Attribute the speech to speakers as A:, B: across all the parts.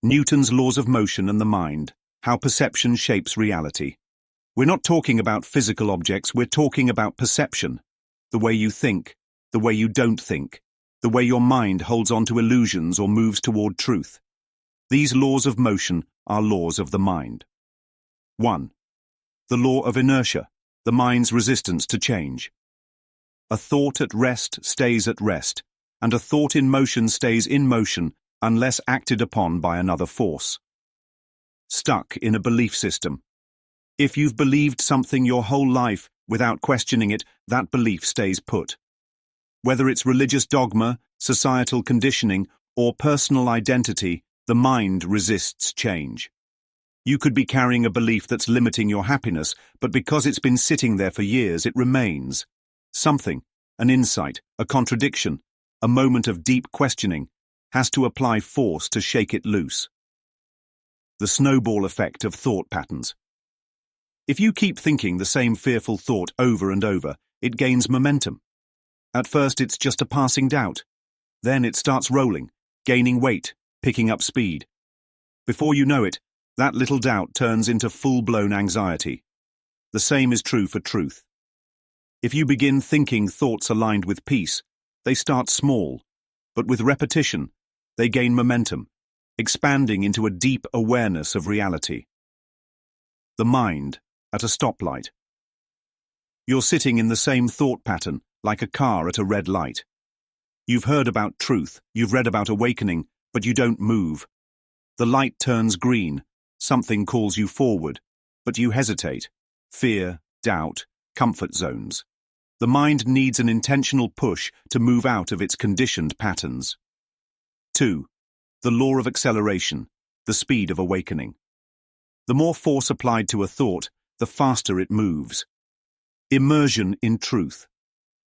A: Newton's laws of motion and the mind, how perception shapes reality. We're not talking about physical objects, we're talking about perception. The way you think, the way you don't think, the way your mind holds on to illusions or moves toward truth. These laws of motion are laws of the mind. 1. The law of inertia, the mind's resistance to change. A thought at rest stays at rest, and a thought in motion stays in motion unless acted upon by another force. Stuck in a belief system. If you've believed something your whole life without questioning it, that belief stays put. Whether it's religious dogma, societal conditioning, or personal identity, the mind resists change. You could be carrying a belief that's limiting your happiness, but because it's been sitting there for years, it remains. Something, an insight, a contradiction, a moment of deep questioning, has to apply force to shake it loose. The snowball effect of thought patterns. If you keep thinking the same fearful thought over and over, it gains momentum. At first it's just a passing doubt. Then it starts rolling, gaining weight, picking up speed. Before you know it, that little doubt turns into full-blown anxiety. The same is true for truth. If you begin thinking thoughts aligned with peace, they start small, but with repetition, they gain momentum, expanding into a deep awareness of reality. The mind at a stoplight. You're sitting in the same thought pattern, like a car at a red light. You've heard about truth, you've read about awakening, but you don't move. The light turns green, something calls you forward, but you hesitate. Fear, doubt, comfort zones. The mind needs an intentional push to move out of its conditioned patterns. 2. The law of acceleration, the speed of awakening. The more force applied to a thought, the faster it moves. Immersion in truth.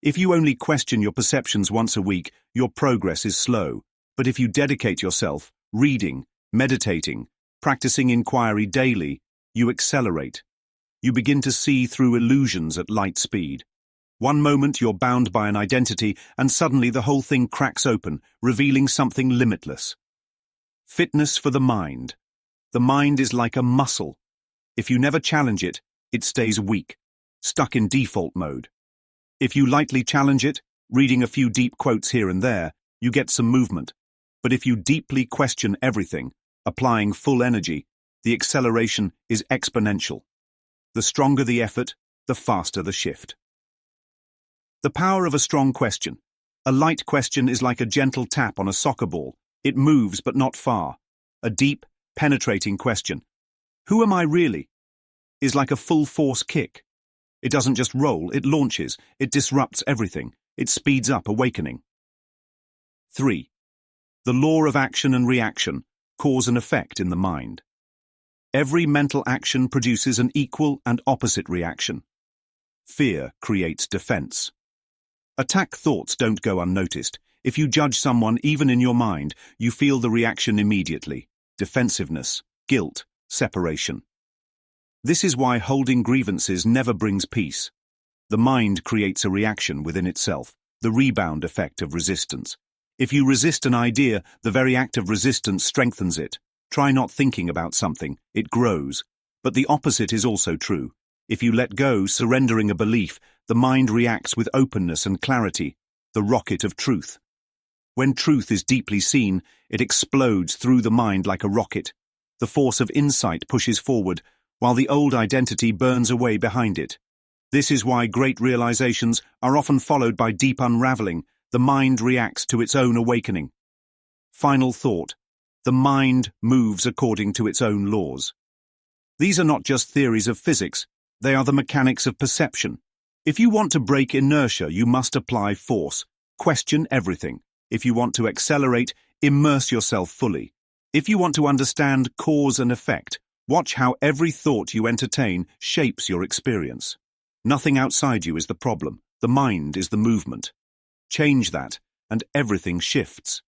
A: If you only question your perceptions once a week, your progress is slow. But if you dedicate yourself, reading, meditating, practicing inquiry daily, you accelerate. You begin to see through illusions at light speed. One moment you're bound by an identity, and suddenly the whole thing cracks open, revealing something limitless. Fitness for the mind. The mind is like a muscle. If you never challenge it, it stays weak, stuck in default mode. If you lightly challenge it, reading a few deep quotes here and there, you get some movement. But if you deeply question everything, applying full energy, the acceleration is exponential. The stronger the effort, the faster the shift. The power of a strong question. A light question is like a gentle tap on a soccer ball. It moves but not far. A deep, penetrating question, "Who am I really?" is like a full-force kick. It doesn't just roll, it launches, it disrupts everything, it speeds up awakening. 3. The law of action and reaction, cause and effect in the mind. Every mental action produces an equal and opposite reaction. Fear creates defense. Attack thoughts don't go unnoticed. If you judge someone, even in your mind, you feel the reaction immediately. Defensiveness, guilt, separation. This is why holding grievances never brings peace. The mind creates a reaction within itself, the rebound effect of resistance. If you resist an idea, the very act of resistance strengthens it. Try not thinking about something, it grows. But the opposite is also true. If you let go, surrendering a belief, the mind reacts with openness and clarity, the rocket of truth. When truth is deeply seen, it explodes through the mind like a rocket. The force of insight pushes forward, while the old identity burns away behind it. This is why great realizations are often followed by deep unraveling. The mind reacts to its own awakening. Final thought. The mind moves according to its own laws. These are not just theories of physics, they are the mechanics of perception. If you want to break inertia, you must apply force. Question everything. If you want to accelerate, immerse yourself fully. If you want to understand cause and effect, watch how every thought you entertain shapes your experience. Nothing outside you is the problem. The mind is the movement. Change that, and everything shifts.